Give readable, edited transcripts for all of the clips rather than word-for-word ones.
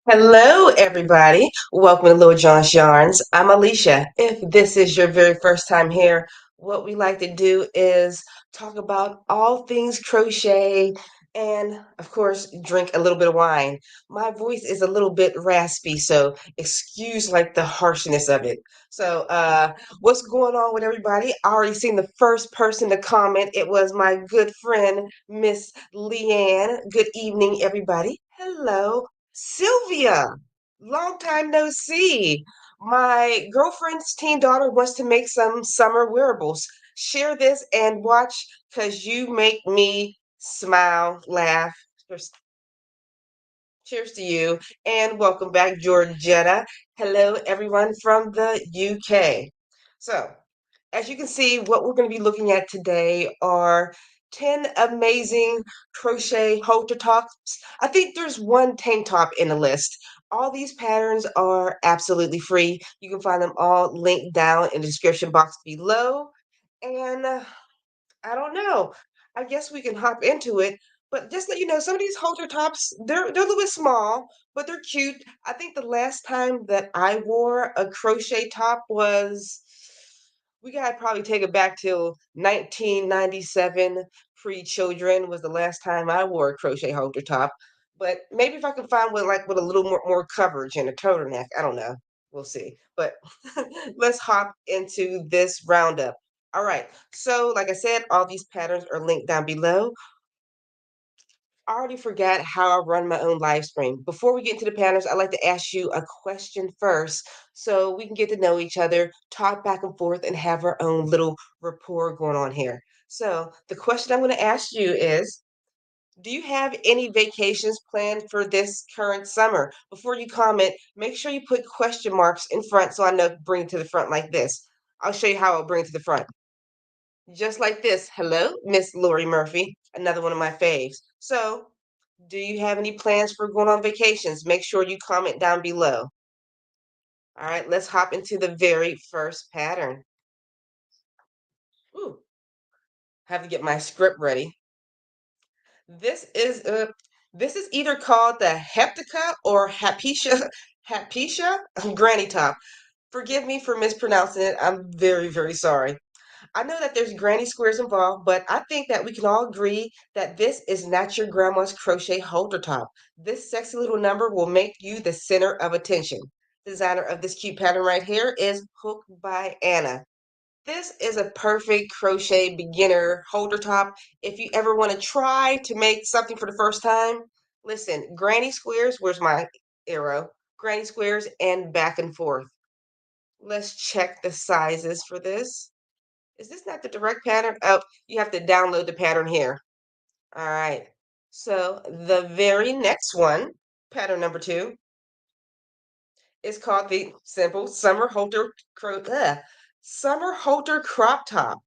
Hello, everybody. Welcome to Lil John's Yarns. I'm Alicia. If this is your very first time here, what we like to do is talk about all things crochet and, of course, drink a little bit of wine. My voice is a little bit raspy, so excuse like the harshness of it. What's going on with everybody? I already seen the first person to comment. It was my good friend, Miss Leanne. Good evening, everybody. Hello. Sylvia, long time no see. My girlfriend's teen daughter wants to make some summer wearables. Share this and watch because you make me smile, laugh. Cheers to you and welcome back, Georgetta. Hello, everyone from the UK. So, as you can see, what we're going to be looking at today are 10 amazing crochet halter tops. I think there's one tank top in the list. All these patterns are absolutely free. You can find them all linked down in the description box below. And I don't know. I guess we can hop into it. But just let you know, some of these halter tops, they're a little bit small, but they're cute. I think the last time that I wore a crochet top was we gotta probably take it back till 1997, pre-children was the last time I wore a crochet halter top. But maybe if I can find one like with a little more coverage and a turtleneck, I don't know. We'll see. But let's hop into this roundup. All right. So, like I said, all these patterns are linked down below. I already forgot how I run my own live stream. Before we get into the patterns, I'd like to ask you a question first so we can get to know each other, talk back and forth, and have our own little rapport going on here. So, the question I'm going to ask you is, do you have any vacations planned for this current summer? Before you comment, make sure you put question marks in front so I know to bring it to the front like this. I'll show you how I'll bring it to the front. Just like this. Hello, Miss Lori Murphy, another one of my faves. So, do you have any plans for going on vacations? Make sure you comment down below. All right, let's hop into the very first pattern. Ooh, have to get my script ready. This is either called the Heptica or Hapisha granny top. Forgive me for mispronouncing it. I'm very sorry. I know that there's granny squares involved, but I think that we can all agree that this is not your grandma's crochet halter top. This sexy little number will make you the center of attention. Designer of this cute pattern right here is Hook by Anna. This is a perfect crochet beginner halter top. If you ever want to try to make something for the first time, listen, granny squares, where's my arrow? Granny squares and back and forth. Let's check the sizes for this. Is this not the direct pattern? Oh, you have to download the pattern here. All right. So the very next one, pattern number 2, is called the simple summer halter crop top.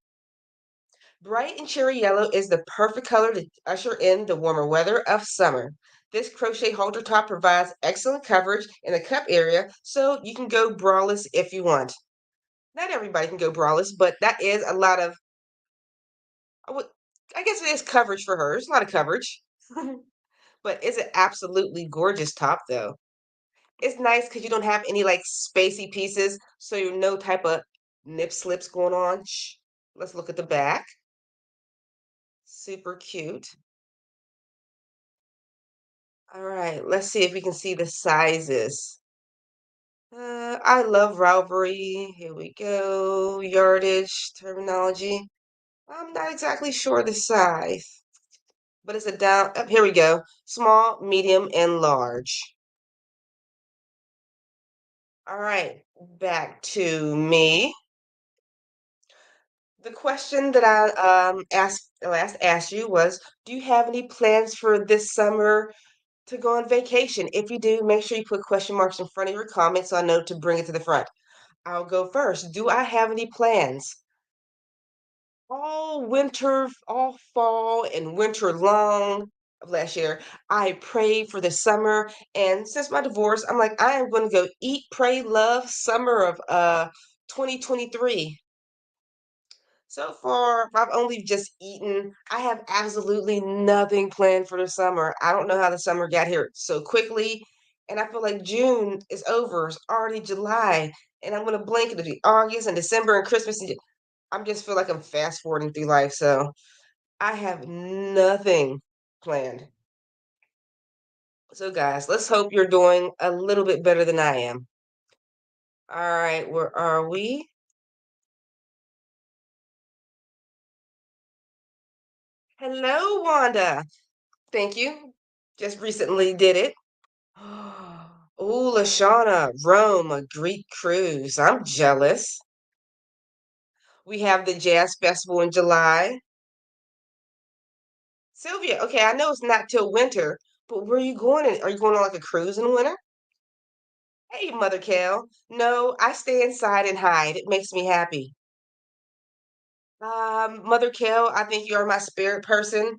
Bright and cherry yellow is the perfect color to usher in the warmer weather of summer. This crochet halter top provides excellent coverage in the cup area, so you can go braless if you want. Not everybody can go braless, but that is a lot of I would I guess it is coverage for her. It's a lot of coverage. But it's an absolutely gorgeous top though. It's nice because you don't have any like spacey pieces, so you no type of nip slips going on. Shh. Let's look at the back. Super cute. All right, let's see if we can see the sizes. I love Ravelry. Here we go. Yardage terminology. I'm not exactly sure the size, but it's a down. Oh, here we go. Small, medium, and large. All right, back to me. The question that I asked you was, do you have any plans for this summer to go on vacation? If you do, make sure you put question marks in front of your comments so I know to bring it to the front. I'll go first. Do I have any plans? All fall and winter long of last year, I prayed for the summer. And since my divorce, I'm like, I am going to go eat, pray, love summer of 2023. So far, I've only just eaten. I have absolutely nothing planned for the summer. I don't know how the summer got here so quickly. And I feel like June is over. It's already July, and I'm gonna blink and it'll be August and December and Christmas. And I'm just feel like I'm fast forwarding through life. So I have nothing planned. So guys, let's hope you're doing a little bit better than I am. All right, where are we? Hello, Wanda. Thank you. Just recently did it. Oh, Lashana, Rome, a Greek cruise. I'm jealous. We have the Jazz Festival in July. Sylvia, okay, I know it's not till winter, but where are you going? Are you going on like a cruise in the winter? Hey, Mother Kale. No, I stay inside and hide. It makes me happy. Mother Kale, I think you are my spirit person.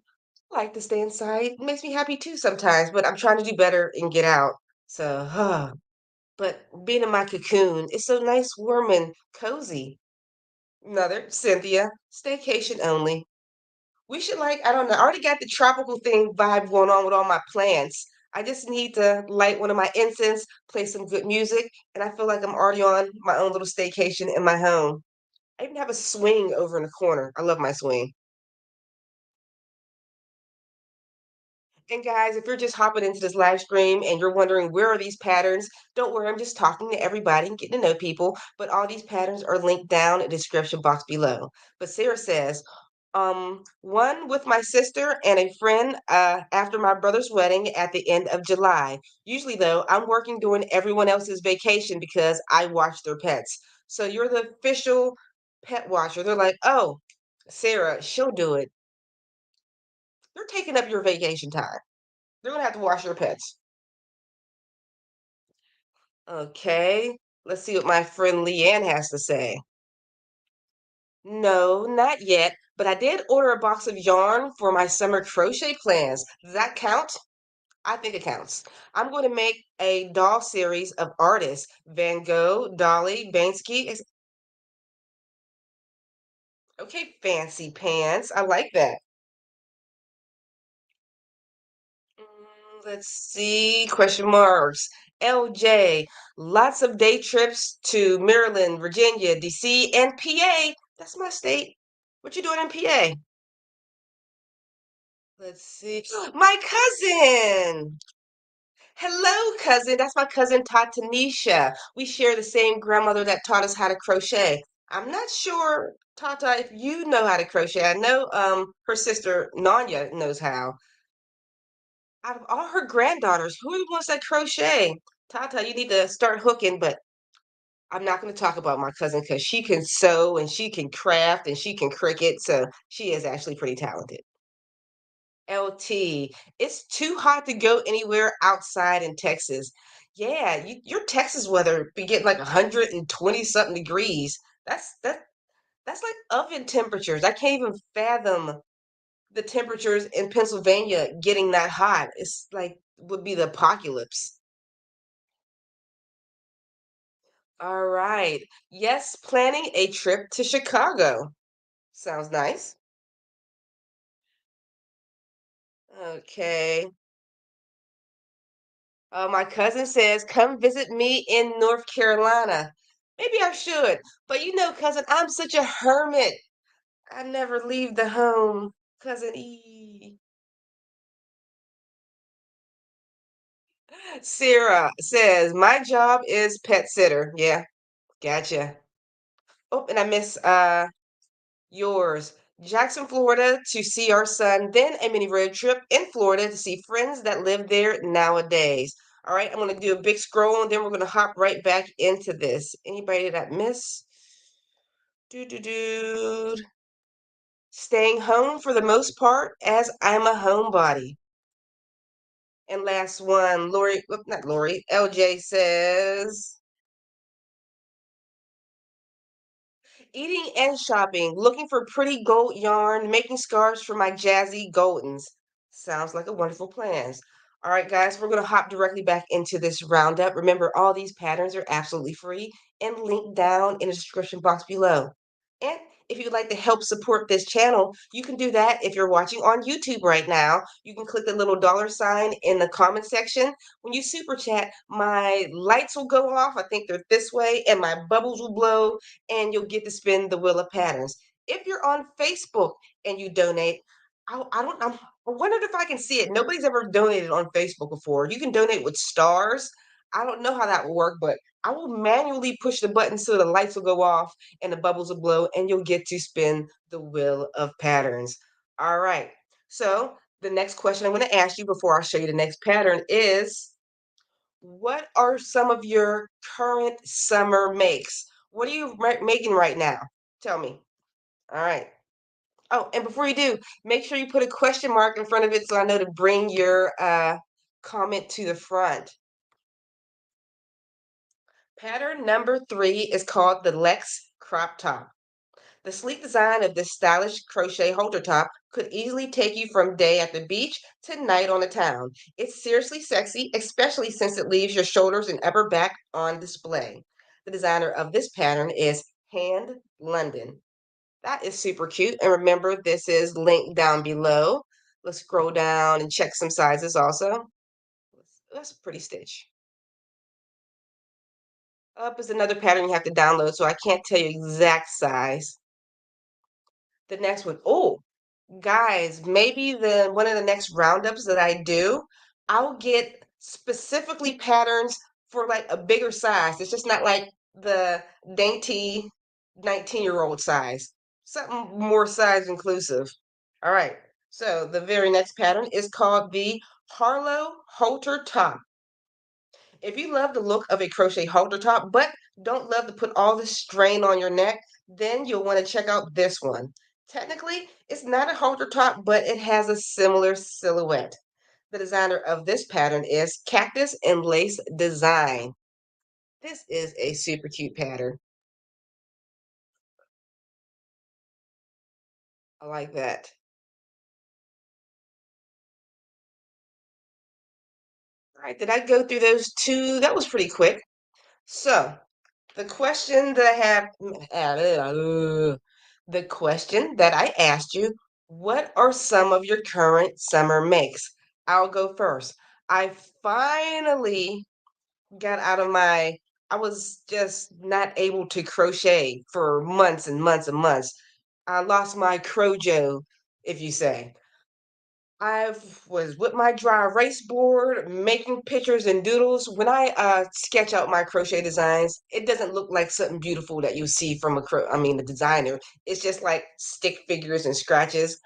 I like to stay inside. It makes me happy too sometimes, but I'm trying to do better and get out. So, but being in my cocoon is so nice, warm, and cozy. Another, Cynthia, staycation only. We should I don't know. I already got the tropical thing vibe going on with all my plants. I just need to light one of my incense, play some good music, and I feel like I'm already on my own little staycation in my home. I even have a swing over in the corner. I love my swing. And guys, if you're just hopping into this live stream and you're wondering where are these patterns, don't worry, I'm just talking to everybody and getting to know people. But all these patterns are linked down in the description box below. But Sarah says, one with my sister and a friend after my brother's wedding at the end of July. Usually, though, I'm working during everyone else's vacation because I watch their pets. So you're the official pet watcher. They're like, oh, Sarah, she'll do it. They're taking up your vacation time. They're gonna have to wash your pets. Okay, let's see what my friend Leanne has to say. No, not yet, but I did order a box of yarn for my summer crochet plans. Does that count? I think it counts. I'm going to make a doll series of artists, Van Gogh, Dolly, Bansky. Okay, fancy pants. I like that. Let's see, question marks. LJ, lots of day trips to Maryland, Virginia, DC, and PA. That's my state. What you doing in PA? Let's see. My cousin. Hello, cousin. That's my cousin Tatanisha. We share the same grandmother that taught us how to crochet. I'm not sure, Tata, if you know how to crochet. I know her sister Nanya knows how. Out of all her granddaughters, who wants that crochet? Tata, you need to start hooking, but I'm not going to talk about my cousin because she can sew and she can craft and she can cricket. So she is actually pretty talented. LT, it's too hot to go anywhere outside in Texas. Yeah, your Texas weather be getting like 120 something degrees. That's like oven temperatures. I can't even fathom the temperatures in Pennsylvania getting that hot. It's like would be the apocalypse. All right. Yes, planning a trip to Chicago. Sounds nice. Okay. My cousin says, come visit me in North Carolina. Maybe I should. But cousin, I'm such a hermit. I never leave the home. Cousin E. Sarah says, my job is pet sitter. Yeah, gotcha. Oh, and I miss yours. Jackson, Florida to see our son, then a mini road trip in Florida to see friends that live there nowadays. All right, I'm going to do a big scroll and then we're going to hop right back into this. Anybody that miss? Do do do. Staying home for the most part as I'm a homebody. And last one, Lori, not Lori, LJ says, eating and shopping, looking for pretty gold yarn, making scarves for my jazzy Goldens. Sounds like a wonderful plans. All right, guys, we're going to hop directly back into this roundup. Remember, all these patterns are absolutely free and linked down in the description box below. And if you'd like to help support this channel, you can do that if you're watching on YouTube right now. You can click the little dollar sign in the comment section. When you super chat, my lights will go off. I think they're this way, and my bubbles will blow, and you'll get to spin the wheel of patterns. If you're on Facebook and you donate, I wondered if I can see it. Nobody's ever donated on Facebook before. You can donate with stars. I don't know how that will work, but I will manually push the button so the lights will go off and the bubbles will blow and you'll get to spin the wheel of patterns. All right. So the next question I'm going to ask you before I show you the next pattern is, what are some of your current summer makes? What are you making right now? Tell me. All right. Oh, and before you do, make sure you put a question mark in front of it so I know to bring your comment to the front. Pattern number 3 is called the Lex Crop Top. The sleek design of this stylish crochet halter top could easily take you from day at the beach to night on the town. It's seriously sexy, especially since it leaves your shoulders and upper back on display. The designer of this pattern is Hand London. That is super cute. And remember, this is linked down below. Let's scroll down and check some sizes also. That's a pretty stitch. Up is another pattern you have to download, so I can't tell you exact size. The next one, oh, guys, maybe the one of the next roundups that I do, I'll get specifically patterns for like a bigger size. It's just not like the dainty 19-year-old size. Something more size inclusive. All right. So the very next pattern is called the Harlow Halter Top. If you love the look of a crochet halter top, but don't love to put all the strain on your neck, then you'll want to check out this one. Technically, it's not a halter top, but it has a similar silhouette. The designer of this pattern is Cactus and Lace Design. This is a super cute pattern. I like that. All right, did I go through those two? That was pretty quick. So, the question that I have, the question that I asked you, what are some of your current summer makes? I'll go first. I finally got out of I was just not able to crochet for months and months and months. I lost my crojo, if you say. I was with my dry erase board making pictures and doodles. When I sketch out my crochet designs, it doesn't look like something beautiful that you see from the designer. It's just like stick figures and scratches.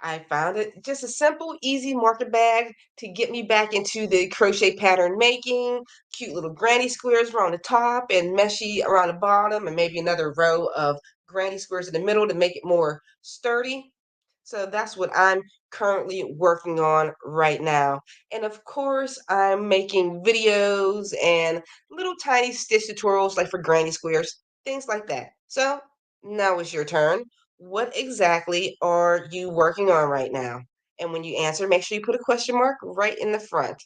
I found it just a simple, easy marker bag to get me back into the crochet pattern making. Cute little granny squares around the top and meshy around the bottom, and maybe another row of granny squares in the middle to make it more sturdy. So that's what I'm currently working on right now. And of course, I'm making videos and little tiny stitch tutorials like for granny squares, things like that. So now it's your turn. What exactly are you working on right now? And when you answer, make sure you put a question mark right in the front.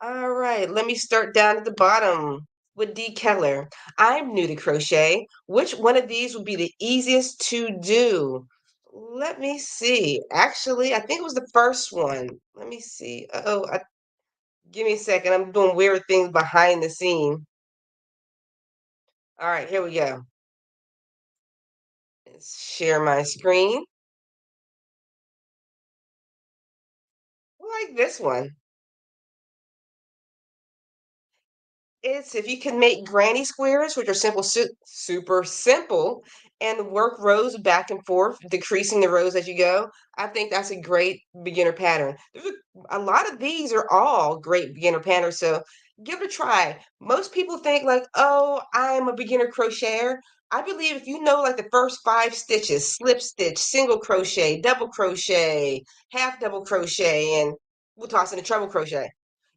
All right, let me start down at the bottom with D. Keller. I'm new to crochet. Which one of these would be the easiest to do? Let me see. Actually, I think it was the first one. Let me see. Give me a second. I'm doing weird things behind the scene. All right, here we go. Let's share my screen. I like this one. It's if you can make granny squares, which are simple, super simple, and work rows back and forth, decreasing the rows as you go. I think that's a great beginner pattern. A lot of these are all great beginner patterns, so give it a try. Most people think like, oh, I'm a beginner crocheter. I believe if you know like the first 5 stitches, slip stitch, single crochet, double crochet, half double crochet, and we'll toss in a treble crochet.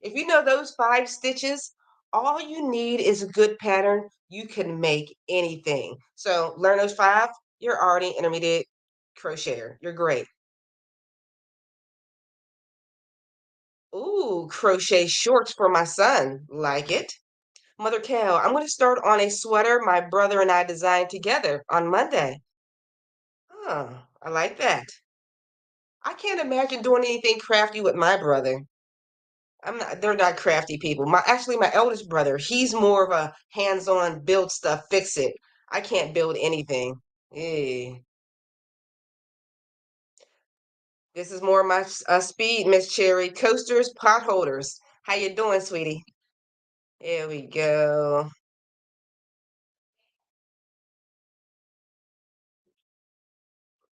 If you know those 5 stitches, all you need is a good pattern. You can make anything. So learn those 5, you're already intermediate crocheter. You're great. Ooh, crochet shorts for my son. Like it. Mother Kale, I'm going to start on a sweater my brother and I designed together on Monday. Oh, I like that. I can't imagine doing anything crafty with my brother. They're not crafty people. My eldest brother, he's more of a hands-on build stuff, fix it. I can't build anything. Eh. This is more my speed, Miss Cherry. Coasters, pot holders. How you doing, sweetie? Here we go.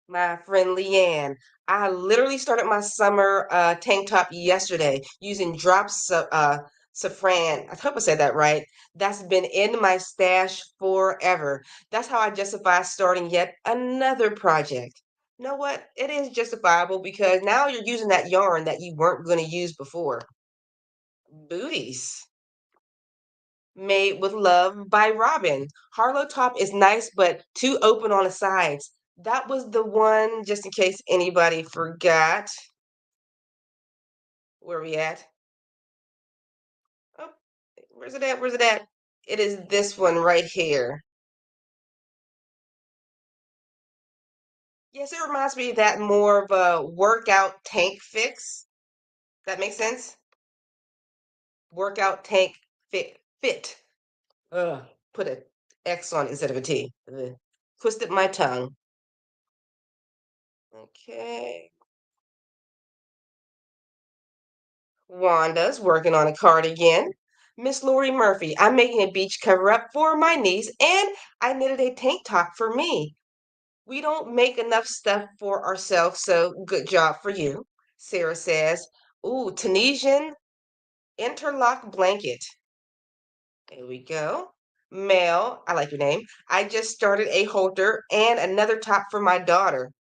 My friend Leanne. I literally started my summer tank top yesterday using drops of saffron. I hope I said that right. That's been in my stash forever. That's how I justify starting yet another project. You know what? It is justifiable because now you're using that yarn that you weren't going to use before. Booties. Made with Love by Robin. Harlow top is nice, but too open on the sides. That was the one, just in case anybody forgot. Where we at? Oh, where's it at? Where's it at? It is this one right here. Yes, it reminds me of that more of a workout tank fix. That makes sense? Workout tank fit. Ugh, put a X on it instead of a T. Ugh. Twisted my tongue. Okay. Wanda's working on a cardigan. Miss Lori Murphy, I'm making a beach cover up for my niece, and I knitted a tank top for me. We don't make enough stuff for ourselves, so good job for you. Sarah says, ooh, Tunisian interlock blanket. There we go. Mel, I like your name. I just started a halter and another top for my daughter.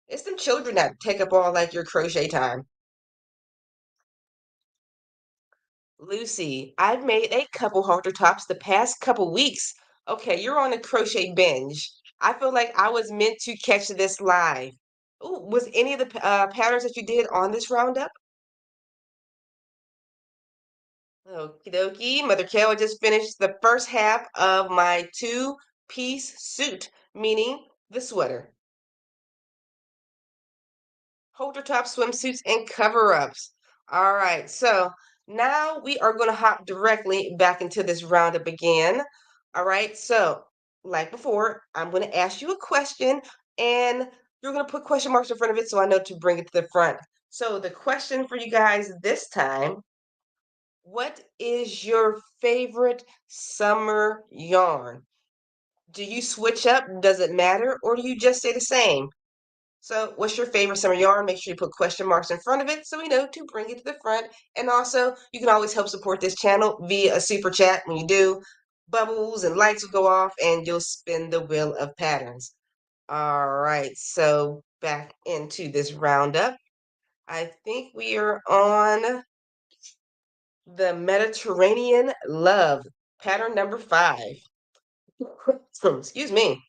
It's them children that take up all like your crochet time. Lucy, I've made a couple halter tops the past couple weeks. Okay, you're on a crochet binge. I feel like I was meant to catch this live. Ooh, was any of the patterns that you did on this roundup? Okie dokie. Mother Carol just finished the first half of my two-piece suit, meaning the sweater. Halter top swimsuits and cover-ups. All right, so now we are going to hop directly back into this roundup again. All right, so like before, I'm going to ask you a question and you're going to put question marks in front of it so I know to bring it to the front. So the question for you guys this time, what is your favorite summer yarn? Do you switch up? Does it matter? Or do you just stay the same? So, what's your favorite summer yarn? Make sure you put question marks in front of it so we know to bring it to the front. And also, you can always help support this channel via a super chat. When you do, bubbles and lights will go off and you'll spin the wheel of patterns. All right, so back into this roundup. I think we are on the Mediterranean Love, pattern number 5. Excuse me.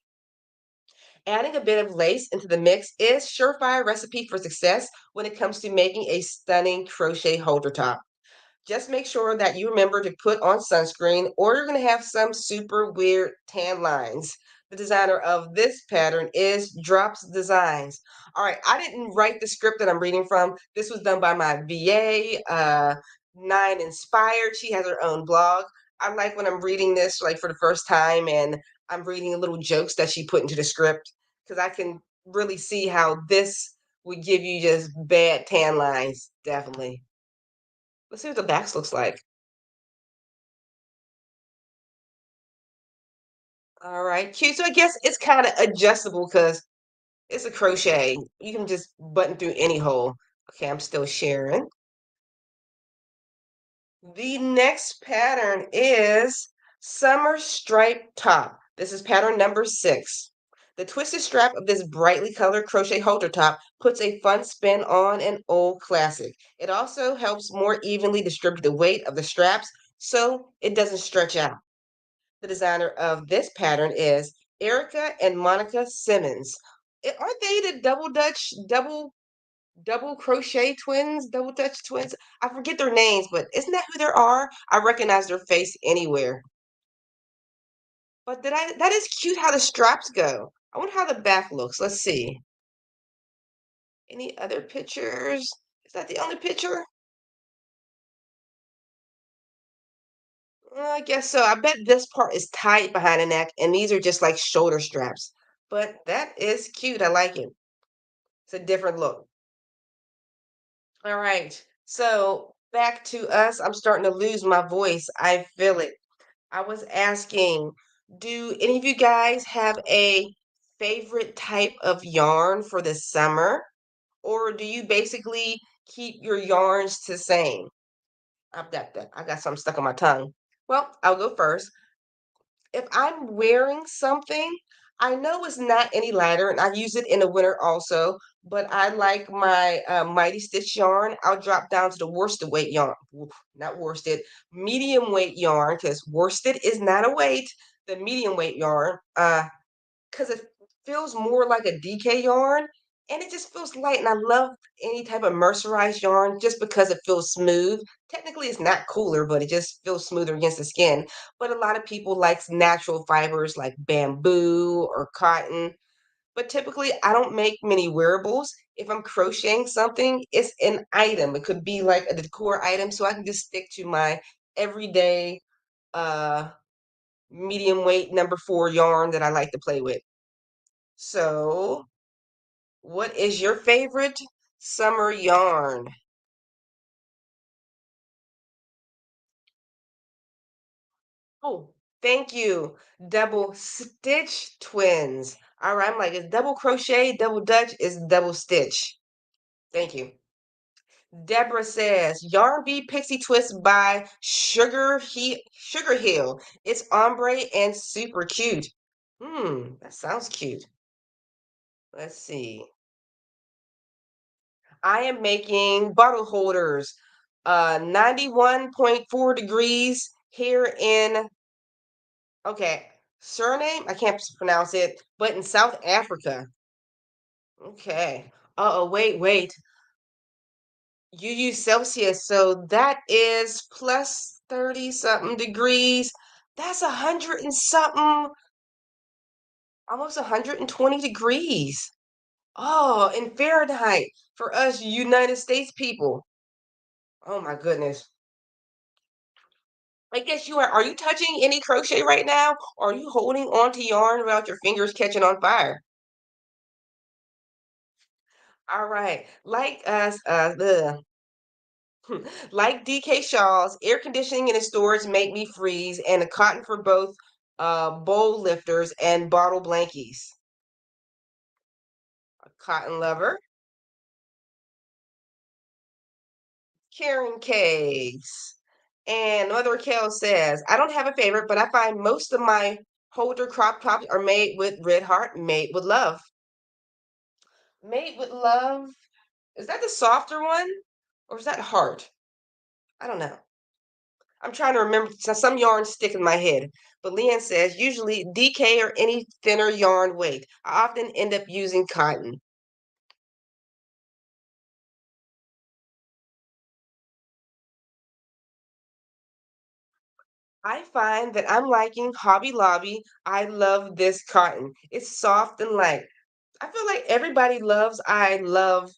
Adding a bit of lace into the mix is surefire recipe for success when it comes to making a stunning crochet halter top. Just make sure that you remember to put on sunscreen or you're going to have some super weird tan lines. The designer of this pattern is Drops Designs. All right, I didn't write the script that I'm reading from. This was done by my VA, Nine Inspired. She has her own blog. I like when I'm reading this like for the first time and I'm reading little jokes that she put into the script because I can really see how this would give you just bad tan lines, definitely. Let's see what the backs looks like. All right, cute. So I guess it's kind of adjustable because it's a crochet. You can just button through any hole. Okay, I'm still sharing. The next pattern is Summer Stripe Top. This is pattern number 6. The twisted strap of this brightly colored crochet halter top puts a fun spin on an old classic. It also helps more evenly distribute the weight of the straps so it doesn't stretch out. The designer of this pattern is Erica and Monica Simmons. Aren't they the double Dutch double? double crochet twins, double dutch twins. I forget their names, but isn't that who they are? I recognize their face anywhere. But that is cute how the straps go. I wonder how the back looks. Let's see. Any other pictures? Is that the only picture? I guess so. I bet this part is tight behind the neck, and these are just like shoulder straps. But that is cute. I like it. It's a different look. All right. So back to us. I'm starting to lose my voice. I feel it. I was asking, do any of you guys have a favorite type of yarn for the summer? Or do you basically keep your yarns the same? I got something stuck on my tongue. Well, I'll go first. If I'm wearing something, I know it's not any lighter, and I use it in the winter also, but I like my Mighty Stitch yarn. I'll drop down to the worsted weight yarn, not worsted, medium weight yarn, because worsted is not a weight. The medium weight yarn, because it feels more like a DK yarn and it just feels light. And I love any type of mercerized yarn just because it feels smooth. Technically, it's not cooler, but it just feels smoother against the skin. But a lot of people likes natural fibers like bamboo or cotton. But typically, I don't make many wearables. If I'm crocheting something, it's an item. It could be like a decor item, so I can just stick to my everyday uh medium weight number 4 yarn that I like to play with. So, what is your favorite summer yarn? Oh, thank you. Double stitch twins. All right, I'm like, it's double crochet, double Dutch, is double stitch. Thank you. Deborah says, Yarn Bee Pixie Twist by Sugar Hill. It's ombre and super cute. That sounds cute. Let's see. I am making bottle holders, 91.4 degrees here in, okay, surname, I can't pronounce it, but in South Africa. Okay. Uh-oh, wait. You use Celsius, so that is plus 30 something degrees. That's 100 and something, almost 120 degrees. Oh, in Fahrenheit for us United States people. Oh my goodness. I guess you are. Are you touching any crochet right now? Or are you holding on to yarn without your fingers catching on fire? All right. Like DK shawls, air conditioning and storage make me freeze, and a cotton for both bowl lifters and bottle blankies. A cotton lover. Carrying case. And Mother Raquel says, I don't have a favorite, but I find most of my holder crop tops are made with red heart, made with love. Made with love. Is that the softer one? Or is that heart? I don't know. I'm trying to remember. Some yarns stick in my head. But Leanne says, usually DK or any thinner yarn weight. I often end up using cotton. I find that I'm liking Hobby Lobby. I love this cotton. It's soft and light. I feel like everybody loves I love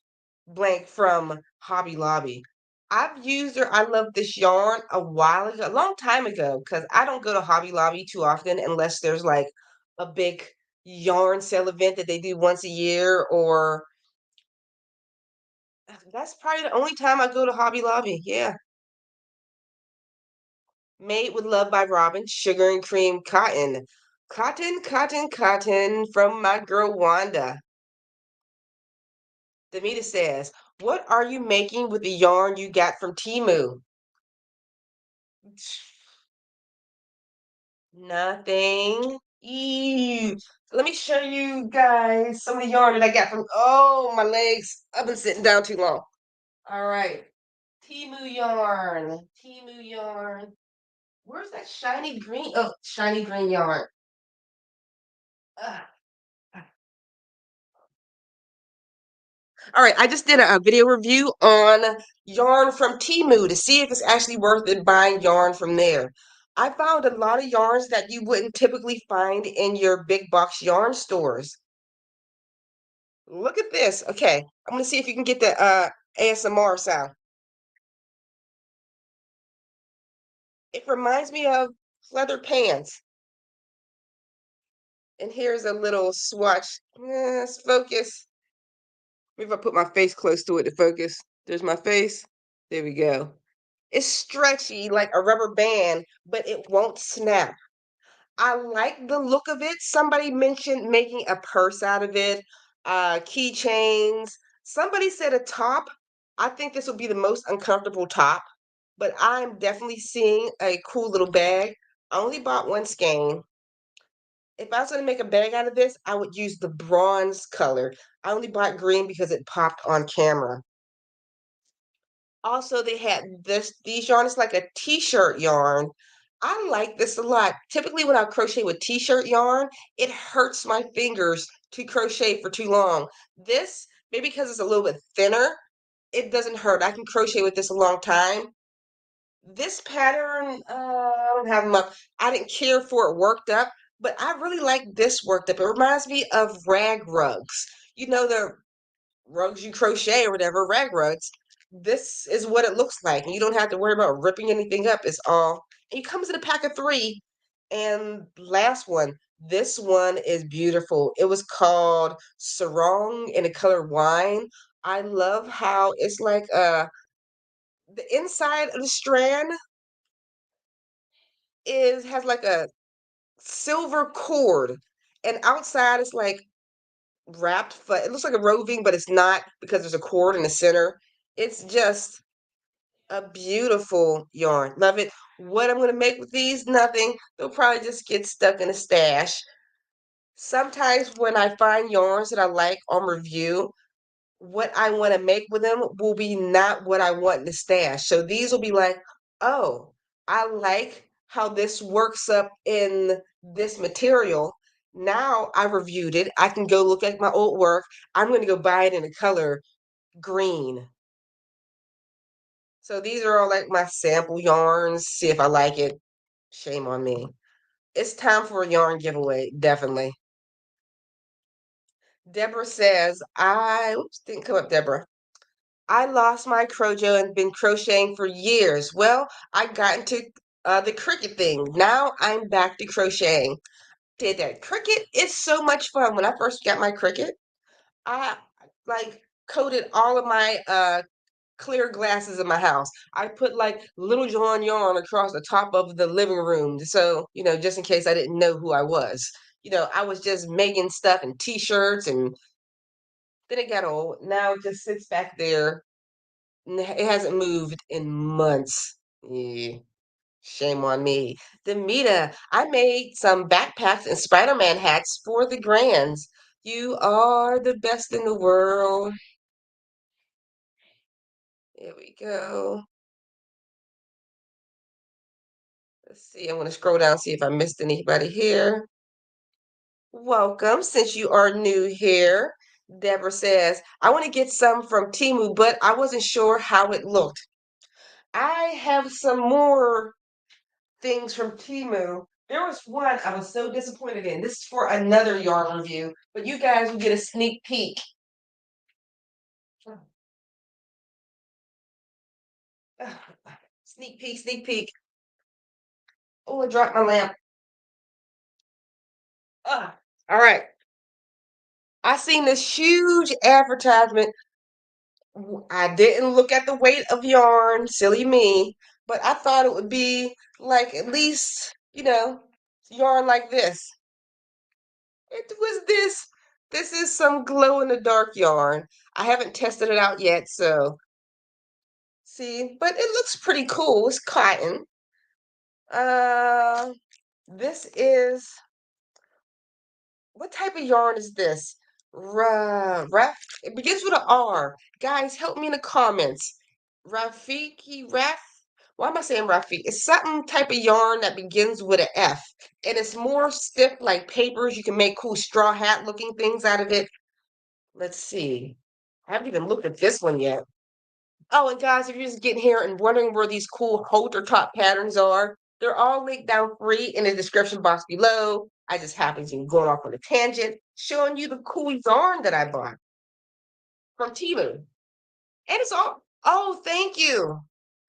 blank from Hobby Lobby. I've used her. I love this yarn a while ago, a long time ago, because I don't go to Hobby Lobby too often unless there's like a big yarn sale event that they do once a year, or that's probably the only time I go to Hobby Lobby. Yeah. Made with Love by Robin, Sugar and Cream Cotton. Cotton from my girl Wanda. Demita says, what are you making with the yarn you got from Temu? Nothing. Ew. Let me show you guys some of the yarn that I got from. Oh, my legs. I've been sitting down too long. All right. Temu yarn. Temu yarn. Where's that shiny green? Oh, shiny green yarn. Ugh. All right, I just did a video review on yarn from Temu to see if it's actually worth it buying yarn from there. I found a lot of yarns that you wouldn't typically find in your big box yarn stores. Look at this. Okay, I'm gonna see if you can get the ASMR sound. It reminds me of leather pants. And here's a little swatch. Let's focus. Maybe if I put my face close to it to focus. There's my face. There we go. It's stretchy like a rubber band, but it won't snap. I like the look of it. Somebody mentioned making a purse out of it, keychains. Somebody said a top. I think this will be the most uncomfortable top, but I'm definitely seeing a cool little bag. I only bought one skein. If I was going to make a bag out of this, I would use the bronze color. I only bought green because it popped on camera. Also, they had these yarn. It's like a t-shirt yarn. I like this a lot. Typically, when I crochet with t-shirt yarn, it hurts my fingers to crochet for too long. This, maybe because it's a little bit thinner, it doesn't hurt. I can crochet with this a long time. This pattern, I don't have much. I didn't care for it worked up, but I really like this worked up. It reminds me of rag rugs. You know, the rugs you crochet or whatever, rag rugs. This is what it looks like. And you don't have to worry about ripping anything up. It's all, and it comes in a pack of three. And last one, this one is beautiful. It was called Sarong in the color wine. I love how it's like the inside of the strand is has like a silver cord, and outside it's like wrapped, but it looks like a roving, but it's not because there's a cord in the center. It's just a beautiful yarn. Love it. What I'm going to make with these? Nothing. They'll probably just get stuck in a stash. Sometimes when I find yarns that I like on review, what I want to make with them will be not what I want in the stash. So these will be like, oh, I like how this works up in this material. Now I reviewed it. I can go look at my old work. I'm going to go buy it in the color green. So these are all like my sample yarns. See if I like it. Shame on me. It's time for a yarn giveaway, definitely. Deborah says, oops, didn't come up, Deborah. I lost my crojo and been crocheting for years. Well, I got into the cricket thing. Now I'm back to crocheting. Did that cricket is so much fun. When I first got my cricket, I like coated all of my clear glasses in my house. I put like Little John yarn across the top of the living room. So, just in case I didn't know who I was. I was just making stuff and t-shirts, and then it got old. Now it just sits back there. It hasn't moved in months. Yeah, shame on me. Demita, I made some backpacks and Spider-Man hats for the grands. You are the best in the world. There we go. Let's see. I'm going to scroll down, see if I missed anybody here. Welcome, since you are new here. Deborah says, I want to get some from Temu, but I wasn't sure how it looked. I have some more things from Temu. There was one I was so disappointed in. This is for another yarn review, but you guys will get a sneak peek. Sneak peek, sneak peek. Oh, I dropped my lamp. All right. I seen this huge advertisement. I didn't look at the weight of yarn, silly me, but I thought it would be like at least, yarn like this. It was this. This is some glow in the dark yarn. I haven't tested it out yet, so see, but it looks pretty cool. It's cotton. Uh, this is what type of yarn is this? It begins with an R. Guys, help me in the comments. Rafiki, Raf. Why am I saying Rafiki? It's something type of yarn that begins with an F, and it's more stiff like papers. You can make cool straw hat looking things out of it. Let's see. I haven't even looked at this one yet. Oh, and guys, if you're just getting here and wondering where these cool halter top patterns are, they're all linked down free in the description box below. I just happen to be going off on a tangent, showing you the cool yarn that I bought from Temu. And it's all, oh, thank you.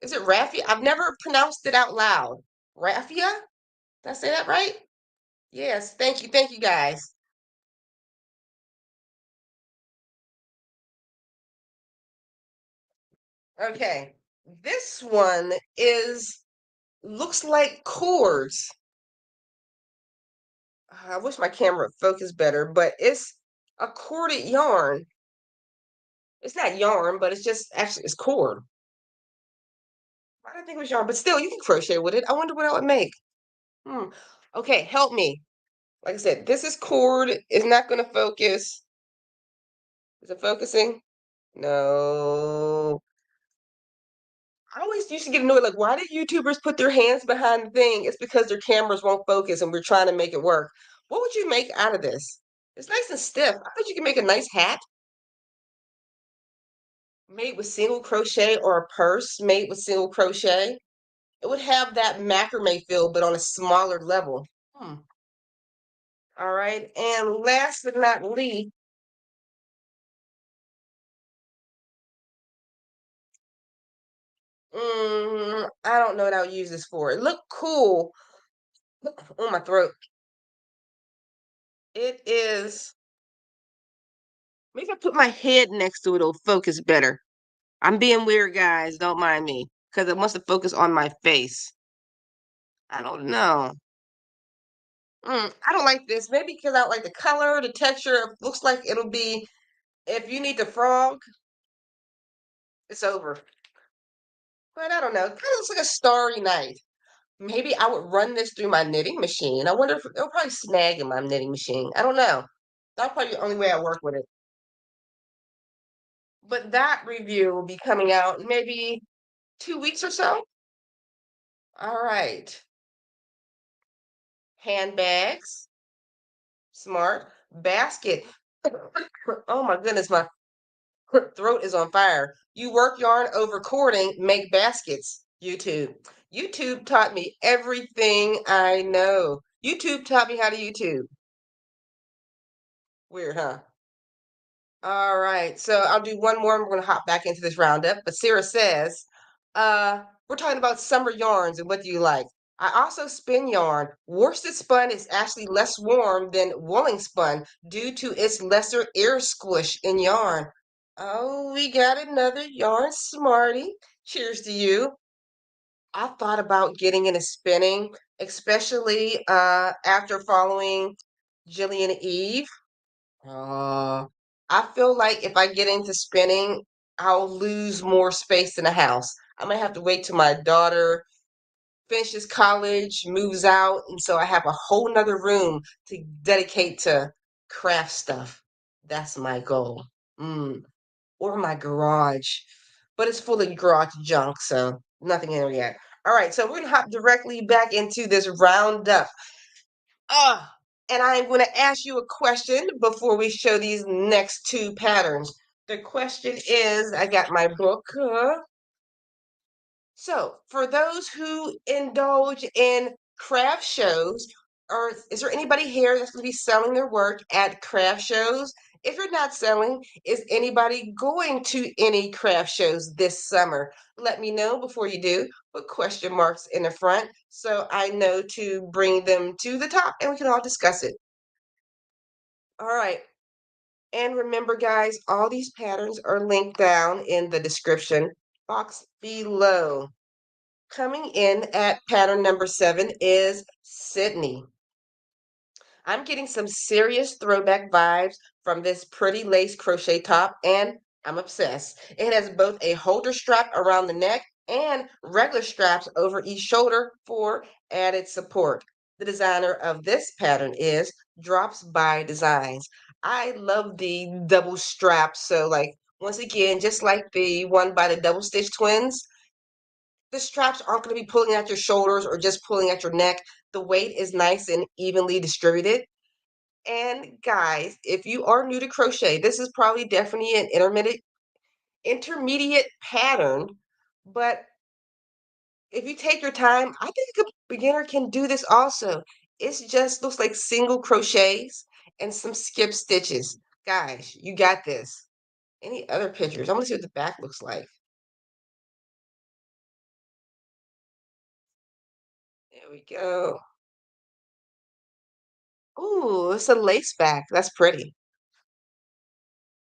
Is it raffia? I've never pronounced it out loud. Raffia? Did I say that right? Yes, thank you. Thank you, guys. Okay. This one is, looks like cords. I wish my camera focused better, but it's a corded yarn. It's not yarn, but it's just actually it's cord. I don't think it was yarn, but still you can crochet with it. I wonder what I would make. Hmm. Okay, help me. Like I said, this is cord. It's not going to focus. Is it focusing? No. I always used to get annoyed, like, why do YouTubers put their hands behind the thing? It's because their cameras won't focus and we're trying to make it work. What would you make out of this? It's nice and stiff. I bet you can make a nice hat made with single crochet or a purse made with single crochet. It would have that macrame feel, but on a smaller level. Hmm. All right. And last but not least, I don't know what I would use this for. It looked cool on my throat. It is, maybe if I put my head next to it, it'll focus better. I'm being weird, guys. Don't mind me because it wants to focus on my face. I don't know. I don't like this. Maybe because I don't like the color, the texture. It looks like it'll be, if you need the frog, it's over. But I don't know. It kind of looks like a starry night. Maybe I would run this through my knitting machine. I wonder if it'll probably snag in my knitting machine. I don't know. That's probably the only way I work with it. But that review will be coming out in maybe 2 weeks or so. All right. Handbags. Smart. Basket. Oh my goodness, my throat is on fire. You work yarn over cording, make baskets. YouTube. YouTube taught me everything I know. YouTube taught me how to YouTube. Weird, huh? All right. So I'll do one more and we're going to hop back into this roundup. But Sarah says, we're talking about summer yarns and what do you like? I also spin yarn. Worsted spun is actually less warm than wooling spun due to its lesser air squish in yarn. Oh, we got another yarn smarty. Cheers to you. I thought about getting into spinning, especially after following Jillian Eve. Uh, I feel like if I get into spinning, I'll lose more space in the house. I might have to wait till my daughter finishes college, moves out, and so I have a whole nother room to dedicate to craft stuff. That's my goal. Mm. Or my garage, but it's full of garage junk, so nothing in there yet. All right, so we're gonna hop directly back into this roundup. Ah, and I'm going to ask you a question before we show these next two patterns. The question is, I got my book. So, for those who indulge in craft shows, or is there anybody here that's going to be selling their work at craft shows? If you're not selling, is anybody going to any craft shows this summer? Let me know before you do. Put question marks in the front so I know to bring them to the top and we can all discuss it. All right. And remember, guys, all these patterns are linked down in the description box below. Coming in at pattern number 7 is Sydney. I'm getting some serious throwback vibes from this pretty lace crochet top, and I'm obsessed. It has both a holder strap around the neck and regular straps over each shoulder for added support. The designer of this pattern is Drops by Designs. I love the double straps. So, like, once again, just like the one by the double stitch twins, the straps aren't going to be pulling at your shoulders or just pulling at your neck. The weight is nice and evenly distributed. And guys, if you are new to crochet, this is probably definitely an intermediate intermediate pattern, but if you take your time, I think a beginner can do this also. It's just looks like single crochets and some skip stitches. Guys, you got this. Any other pictures? I want to see what the back looks like. There we go. Ooh, it's a lace back. That's pretty.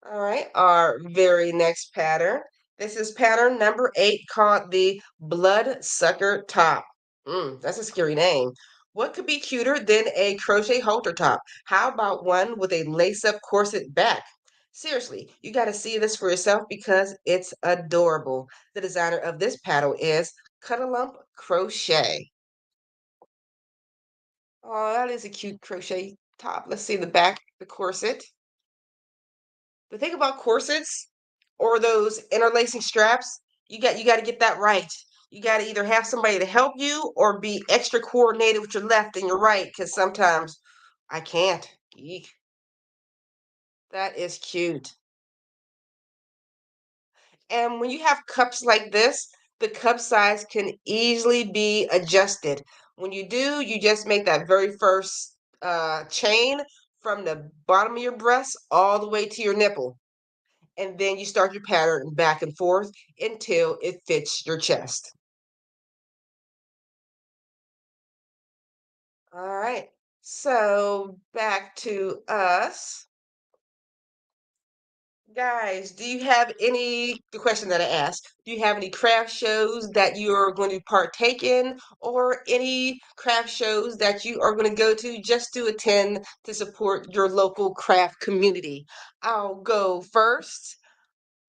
All right, our very next pattern. This is pattern number 8 called the Bloodsucker Top. That's a scary name. What could be cuter than a crochet halter top? How about one with a lace-up corset back? Seriously, you got to see this for yourself because it's adorable. The designer of this pattern is Cut-a-Lump Crochet. Oh, that is a cute crochet top. Let's see the back, the corset. The thing about corsets or those interlacing straps, you got to get that right. You got to either have somebody to help you or be extra coordinated with your left and your right because sometimes I can't. Eek, that is cute. And when you have cups like this, the cup size can easily be adjusted. When you do, you just make that very first chain from the bottom of your breast all the way to your nipple. And then you start your pattern back and forth until it fits your chest. All right. So back to us. Guys, do you have any, the question that I asked, do you have any craft shows that you're going to partake in or any craft shows that you are going to go to just to attend to support your local craft community? I'll go first.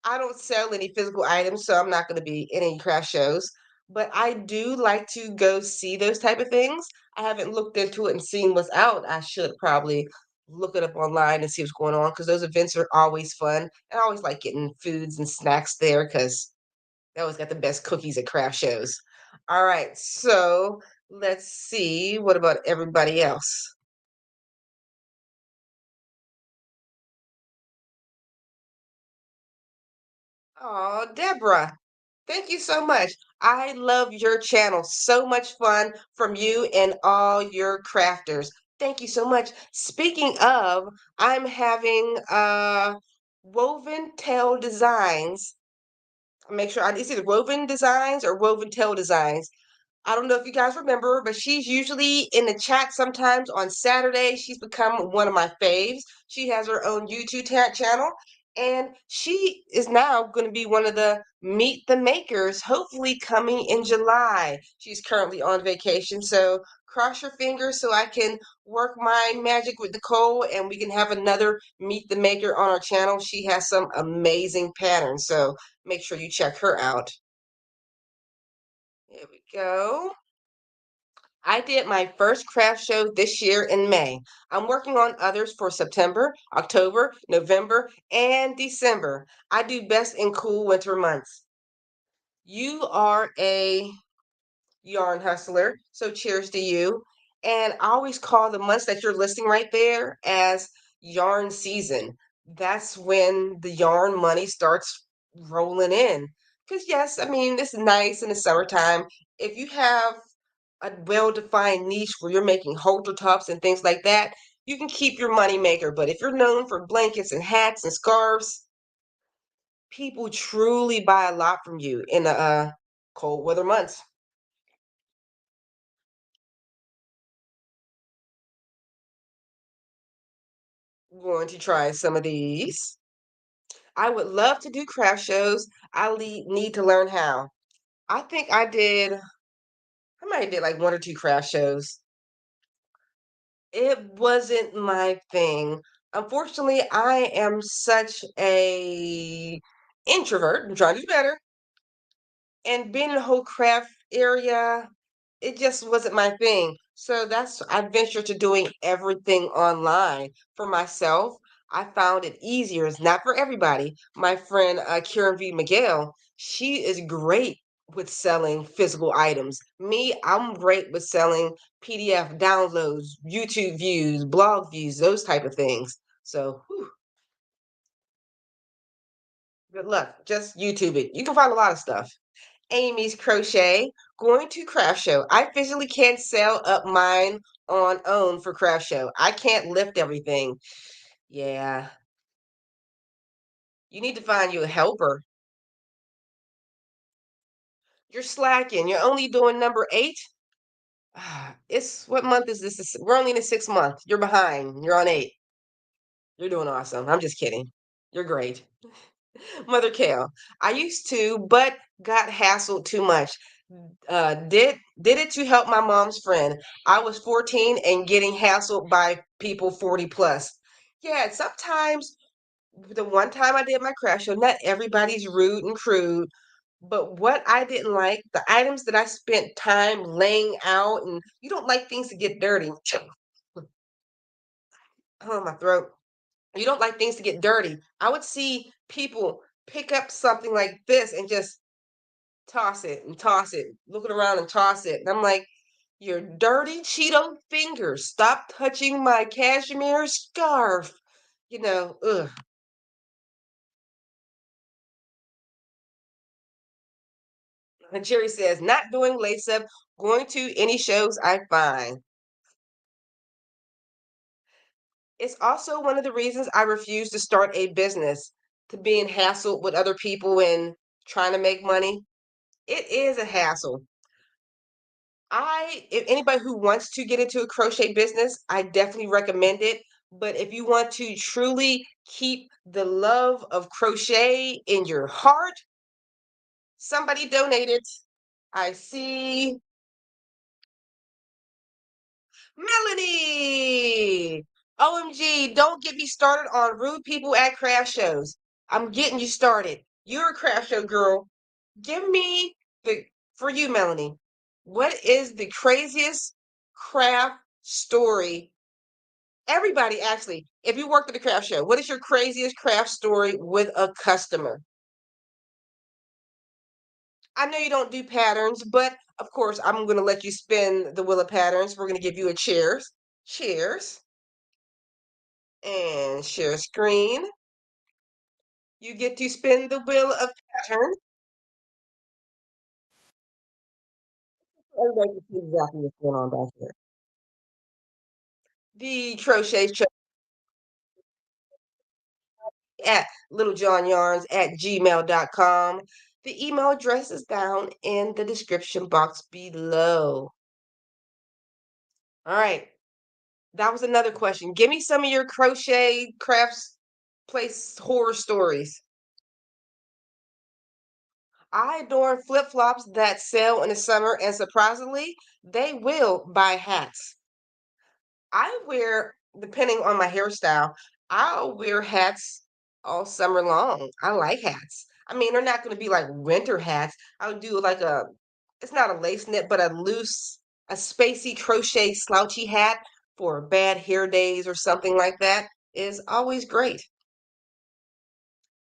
I don't sell any physical items, so I'm not going to be in any craft shows. But I do like to go see those type of things. I haven't looked into it and seen what's out. I should probably look it up online and see what's going on because those events are always fun. And I always like getting foods and snacks there because they always got the best cookies at craft shows. All right, so let's see. What about everybody else? Oh, Deborah. Thank you so much. I love your channel. So much fun from you and all your crafters. Thank you so much. Speaking of, I'm having woven tail designs. Make sure it's either woven designs or woven tail designs. I don't know if you guys remember, but she's usually in the chat sometimes on Saturday. She's become one of my faves. She has her own YouTube channel, and she is now going to be one of the Meet the Makers, hopefully coming in July. She's currently on vacation, so cross your fingers so I can work my magic with Nicole and we can have another Meet the Maker on our channel. She has some amazing patterns, so make sure you check her out. There we go. I did my first craft show this year in May. I'm working on others for September, October, November, and December. I do best in cool winter months. You are a yarn hustler, so cheers to you. And I always call the months that you're listing right there as yarn season. That's when the yarn money starts rolling in. Because, yes, I mean, it's nice in the summertime. If you have a well-defined niche where you're making halter tops and things like that, you can keep your money maker. But if you're known for blankets and hats and scarves, people truly buy a lot from you in the cold weather months. Going to try some of these. I would love to do craft shows. Need to learn how. I think I might have did like one or two craft shows. It wasn't my thing. Unfortunately, I am such a introvert. I'm trying to do better. And being in the whole craft area, it just wasn't my thing. So that's I ventured to doing everything online for myself. I found it easier. It's not for everybody. My friend Karen V. Miguel, she is great with selling physical items. Me, I'm great with selling PDF downloads, YouTube views, blog views, those type of things. So, whew, Good luck. Just YouTube it. You can find a lot of stuff. Amy's Crochet, going to craft show. I physically can't sell up mine on own for craft show. I can't lift everything. Yeah, you need to find you a helper. You're slacking. You're only doing number 8. It's what month is this? We're only in the 6th month. You're behind. You're on 8. You're doing awesome. I'm just kidding. You're great. Mother Kale. I used to, but got hassled too much. Did it to help my mom's friend. I was 14 and getting hassled by people 40 plus. Yeah, sometimes the one time I did my craft show, not everybody's rude and crude, but what I didn't like, the items that I spent time laying out, and you don't like things to get dirty. Oh, my throat. You don't like things to get dirty. I would see people pick up something like this and just toss it, looking around and toss it. And I'm like, your dirty Cheeto fingers, stop touching my cashmere scarf. Ugh. And Jerry says, not doing lace up, going to any shows I find. It's also one of the reasons I refuse to start a business, to being hassled with other people and trying to make money. It is a hassle. If anybody who wants to get into a crochet business, I definitely recommend it. But if you want to truly keep the love of crochet in your heart, somebody donated. I see Melanie. OMG, don't get me started on rude people at craft shows. I'm getting you started. You're a craft show girl. Give me the, for you, Melanie, what is the craziest craft story? Everybody, actually, if you worked at a craft show, what is your craziest craft story with a customer? I know you don't do patterns, but of course, I'm going to let you spin the wheel of patterns. We're going to give you a cheers. Cheers. And share screen. You get to spin the wheel of pattern. Everybody can see exactly what's going on back here. The crochet at littlejohnyarns at gmail.com. The email address is down in the description box below. All right. That was another question. Give me some of your crochet crafts place horror stories. I adore flip-flops that sell in the summer, and surprisingly, they will buy hats. I wear, depending on my hairstyle, I'll wear hats all summer long. I like hats. I mean, they're not going to be like winter hats. I would do like it's not a lace knit, but a spacey crochet slouchy hat for bad hair days or something like that is always great.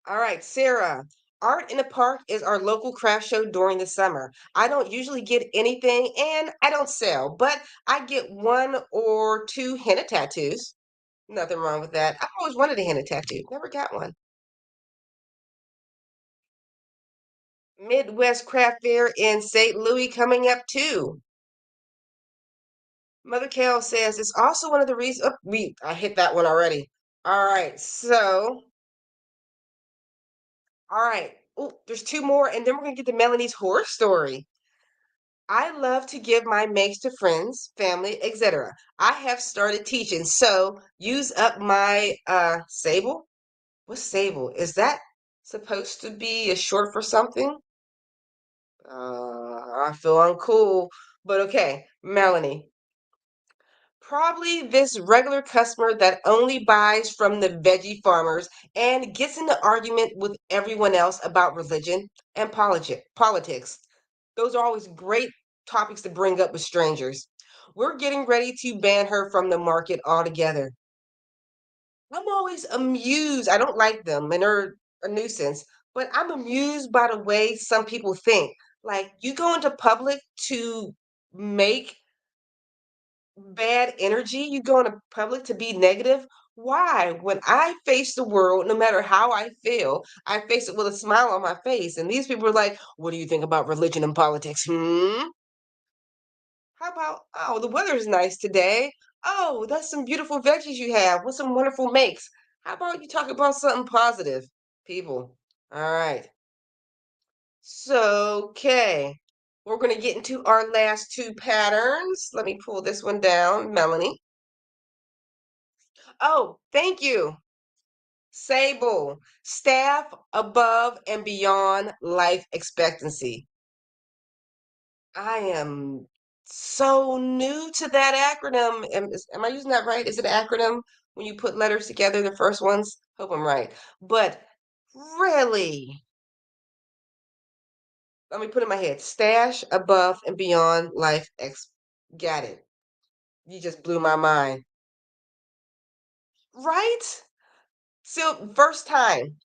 All right, Sarah. Art in the Park is our local craft show during the summer. I don't usually get anything and I don't sell, but I get 1 or 2 henna tattoos. Nothing wrong with that. I've always wanted a henna tattoo, never got one. Midwest Craft Fair in St. Louis coming up too. Mother Carol says it's also one of the reasons. Oh, I hit that one already. All right, so all right. Oh, there's 2 more, and then we're gonna get to Melanie's horror story. I love to give my makes to friends, family, etc. I have started teaching, so use up my sable. What's sable? Is that supposed to be a short for something? I feel uncool, but okay, Melanie. Probably this regular customer that only buys from the veggie farmers and gets in the argument with everyone else about religion and politics. Those are always great topics to bring up with strangers. We're getting ready to ban her from the market altogether. I'm always amused. I don't like them and they're a nuisance, but I'm amused by the way some people think. Like, you go into public to make bad energy, you go into public to be negative. Why? When I face the world, no matter how I feel, I face it with a smile on my face. And these people are like, what do you think about religion and politics? Hmm? How about, oh, the weather's nice today. Oh, that's some beautiful veggies you have. What some wonderful makes. How about you talk about something positive, people? All right. So, okay. We're going to get into our last two patterns. Let me pull this one down, Melanie. Oh, thank you. Sable, staff above and beyond life expectancy. I am so new to that acronym. Am I using that right? Is it an acronym when you put letters together, the first ones? Hope I'm right. But really, let me put it in my head. Stash above and beyond life ex. Got it. You just blew my mind. Right? So, first time.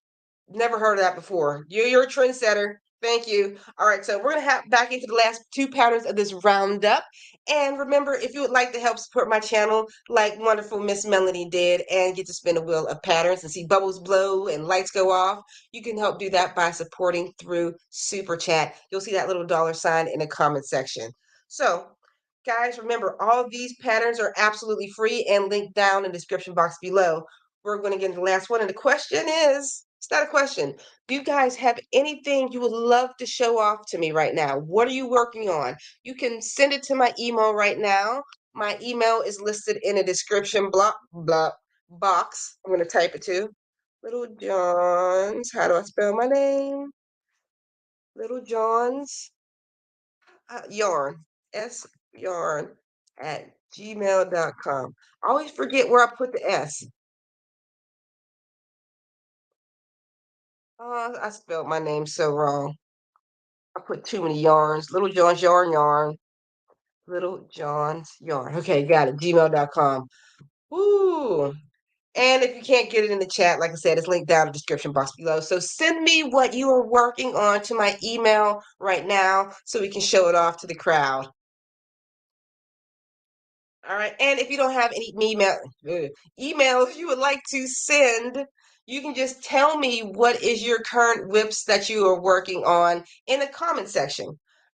Never heard of that before. You're a trendsetter. Thank you. All right, so we're gonna have back into the last two patterns of this roundup. And remember, if you would like to help support my channel, like wonderful Miss Melanie did, and get to spin a wheel of patterns and see bubbles blow and lights go off, you can help do that by supporting through Super Chat. You'll see that little dollar sign in the comment section. So, guys, remember, all of these patterns are absolutely free and linked down in the description box below. We're going to get into the last one. And the question is, it's not a question. Do you guys have anything you would love to show off to me right now? What are you working on? You can send it to my email right now. My email is listed in the description box. I'm going to type it too. Little John's. How do I spell my name? Little John's yarn. Yarn at gmail.com. I always forget where I put the S. I spelled my name so wrong. I put too many yarns. Little John's yarn. Little John's yarn. Okay, got it. Gmail.com. Woo. And if you can't get it in the chat, like I said, it's linked down in the description box below. So send me what you are working on to my email right now so we can show it off to the crowd. All right. And if you don't have any emails you would like to send, you can just tell me what is your current whips that you are working on in the comment section.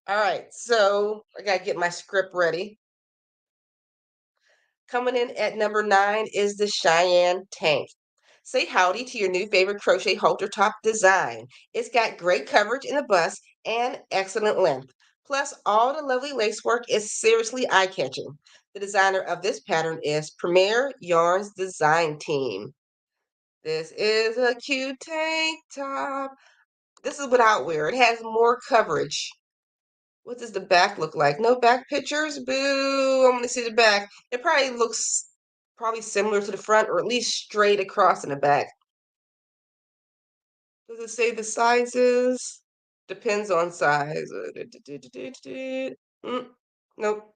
All right. So I got to get my script ready. Coming in at number 9 is the Cheyenne Tank. Say howdy to your new favorite crochet halter top design. It's got great coverage in the bust and excellent length. Plus, all the lovely lace work is seriously eye-catching. The designer of this pattern is Premier Yarns Design Team. This is a cute tank top. This is without wear. It has more coverage. What does the back look like? No back pictures? Boo! I want to see the back. It probably looks probably similar to the front, or at least straight across in the back. Does it say the sizes? Depends on size. Nope.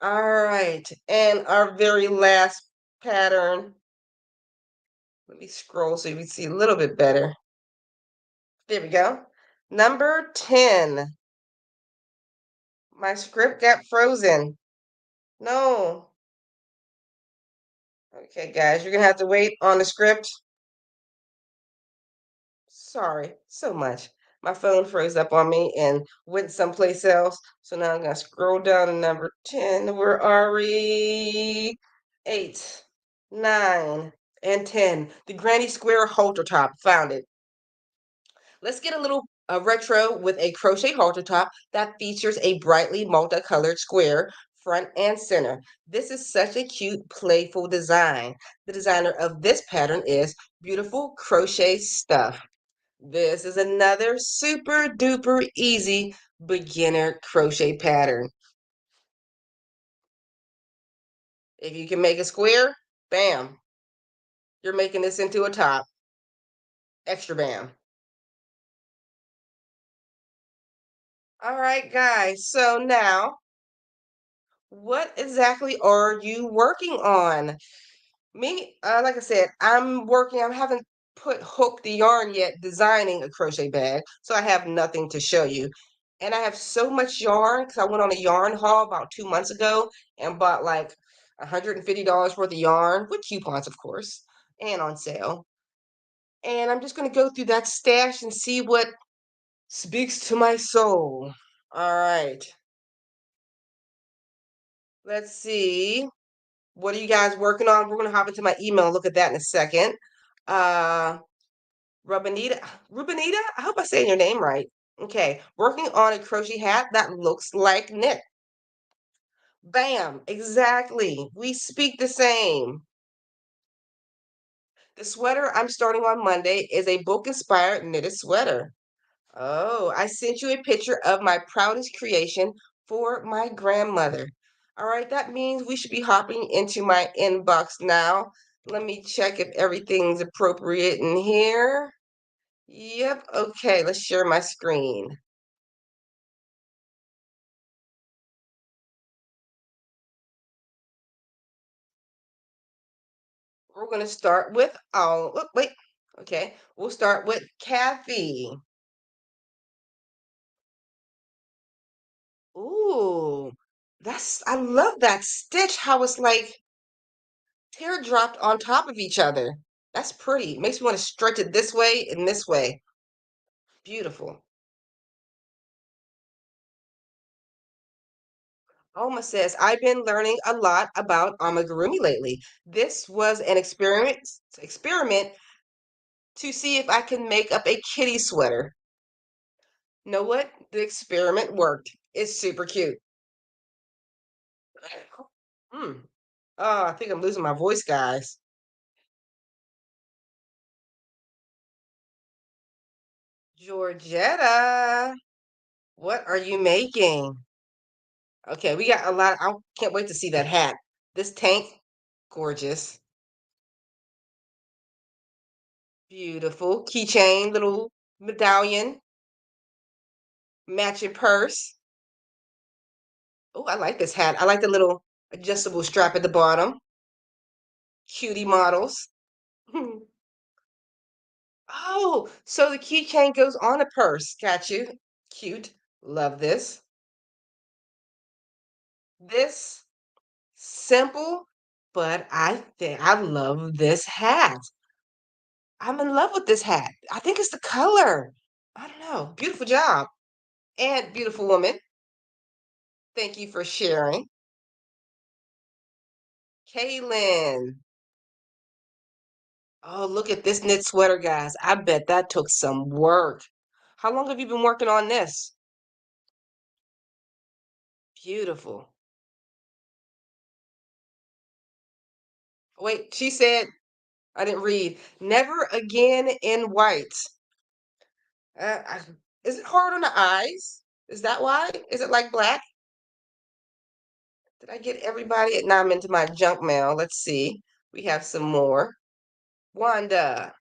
All right. And our very last pattern. Let me scroll so you can see a little bit better. There we go. Number 10. My script got frozen. No. Okay, guys, you're gonna have to wait on the script. Sorry so much. My phone froze up on me and went someplace else. So now I'm gonna scroll down to number 10. Where are we? 8, 9, and 10. The Granny Square halter top. Found it. Let's get a little retro with a crochet halter top that features a brightly multicolored square front and center. This is such a cute, playful design. The designer of this pattern is Beautiful Crochet Stuff. This is another super duper easy beginner crochet pattern. If you can make a square, bam, you're making this into a top. Extra bam. All right, guys. So now, what exactly are you working on? Me, like I said, I haven't put hook the yarn yet designing a crochet bag, so I have nothing to show you. And I have so much yarn because I went on a yarn haul about 2 months ago and bought like $150 worth of yarn with coupons, of course, and on sale. And I'm just going to go through that stash and see what speaks to my soul. All right. Let's see. What are you guys working on? We're going to hop into my email and look at that in a second. Uh, Rubenita, I hope I'm saying your name right. Okay, working on a crochet hat that looks like knit. Bam, exactly. We speak the same. The sweater I'm starting on Monday is a book-inspired knitted sweater. Oh, I sent you a picture of my proudest creation for my grandmother. All right, that means we should be hopping into my inbox now. Let me check if everything's appropriate in here. Yep, okay, let's share my screen. We're going to start with, oh, wait, okay, we'll start with Kathy. Ooh, I love that stitch, how it's like teardropped on top of each other. That's pretty. Makes me want to stretch it this way and this way. Beautiful. Alma says, I've been learning a lot about amigurumi lately. This was an experiment to see if I can make up a kitty sweater. Know what? The experiment worked. It's super cute. Hmm. Oh, I think I'm losing my voice, guys. Georgetta, what are you making? Okay, we got a lot. I can't wait to see that hat. This tank, gorgeous. Beautiful. Keychain, little medallion, matching purse. Oh, I like this hat. I like the little adjustable strap at the bottom. Cutie models. Oh, so the keychain goes on a purse. Got you. Cute. Love this. This simple, but I think I love this hat. I'm in love with this hat. I think it's the color. I don't know. Beautiful job. And beautiful woman. Thank you for sharing. Kaylin. Oh, look at this knit sweater, guys. I bet that took some work. How long have you been working on this? Beautiful. Wait, she said, I didn't read, never again in white. I, is it hard on the eyes? Is that why? Is it like black? Did I get everybody? Now I'm into my junk mail. Let's see. We have some more. Wanda.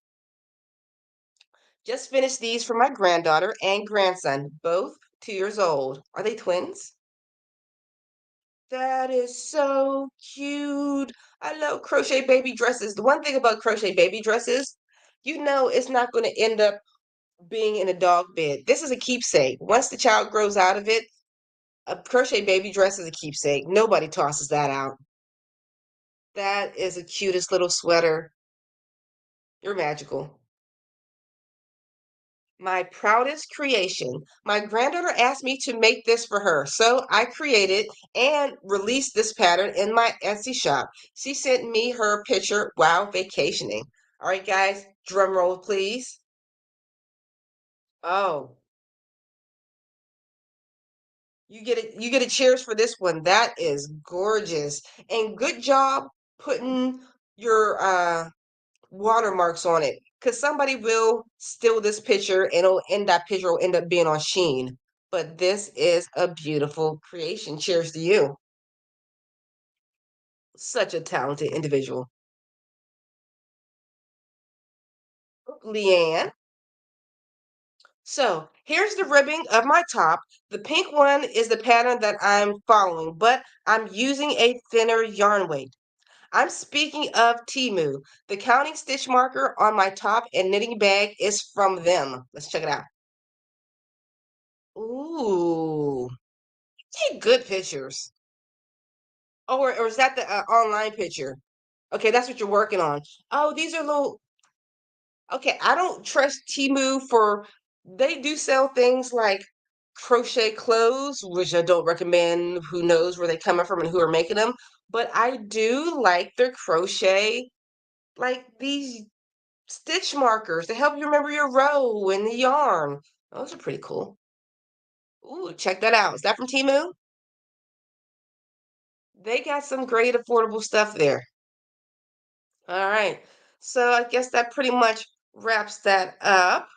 Just finished these for my granddaughter and grandson, both 2 years old. Are they twins? That is so cute. I love crochet baby dresses. The one thing about crochet baby dresses, you know it's not going to end up being in a dog bed. This is a keepsake. Once the child grows out of it, a crochet baby dress is a keepsake. Nobody tosses that out. That is the cutest little sweater. You're magical. My proudest creation. My granddaughter asked me to make this for her, so I created and released this pattern in my Etsy shop. She sent me her picture while vacationing. All right, guys, drum roll, please. Oh, you get a cheers for this one. That is gorgeous. And good job putting your watermarks on it. Because somebody will steal this picture and that picture will end up being on Sheen. But this is a beautiful creation. Cheers to you. Such a talented individual. Leanne. So here's the ribbing of my top. The pink one is the pattern that I'm following, but I'm using a thinner yarn weight. I'm speaking of Temu. The counting stitch marker on my top and knitting bag is from them. Let's check it out. Ooh, take good pictures. Oh, or is that the online picture? Okay, that's what you're working on. Oh, these are little. Okay, I don't trust Temu for. They do sell things like crochet clothes, which I don't recommend. Who knows where they coming from and who are making them? But I do like their crochet, like these stitch markers to help you remember your row and the yarn. Those are pretty cool. Ooh, check that out. Is that from Temu? They got some great affordable stuff there. All right. So I guess that pretty much wraps that up.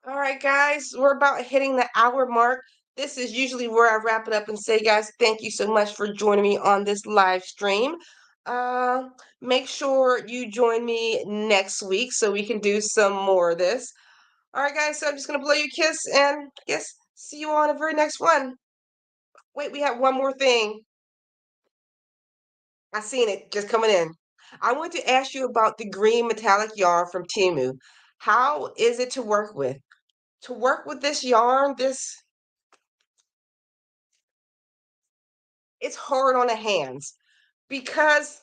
All right, guys, we're about hitting the hour mark. This is usually where I wrap it up and say, guys, thank you so much for joining me on this live stream. Uh, Make sure you join me next week so we can do some more of this. All right, guys, so I'm just going to blow you a kiss and yes, see you on the very next one. Wait, we have one more thing. I seen it just coming in. I want to ask you about the green metallic yarn from Temu. How is it to work with? To work with this yarn, it's hard on the hands because,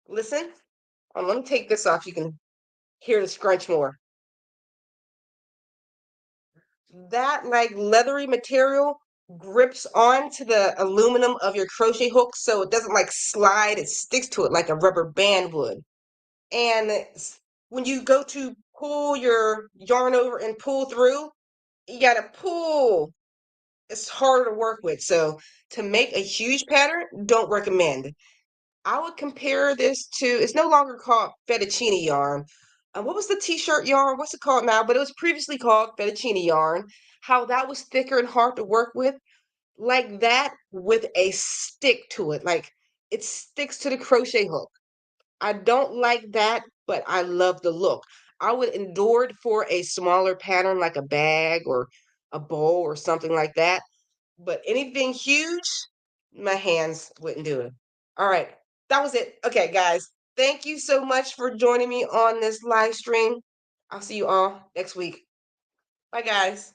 listen, let me take this off. You can hear the scrunch more. That like leathery material grips onto the aluminum of your crochet hook so it doesn't like slide, it sticks to it like a rubber band would. And when you go to pull your yarn over and pull through, you gotta pull. It's harder to work with. So to make a huge pattern, don't recommend. I would compare this to, it's no longer called fettuccine yarn. What was the t-shirt yarn? What's it called now? But it was previously called fettuccine yarn. How that was thicker and hard to work with, like that with a stick to it. Like it sticks to the crochet hook. I don't like that, but I love the look. I would endure it for a smaller pattern like a bag or a bowl or something like that. But anything huge, my hands wouldn't do it. All right, that was it. Okay, guys, thank you so much for joining me on this live stream. I'll see you all next week. Bye, guys.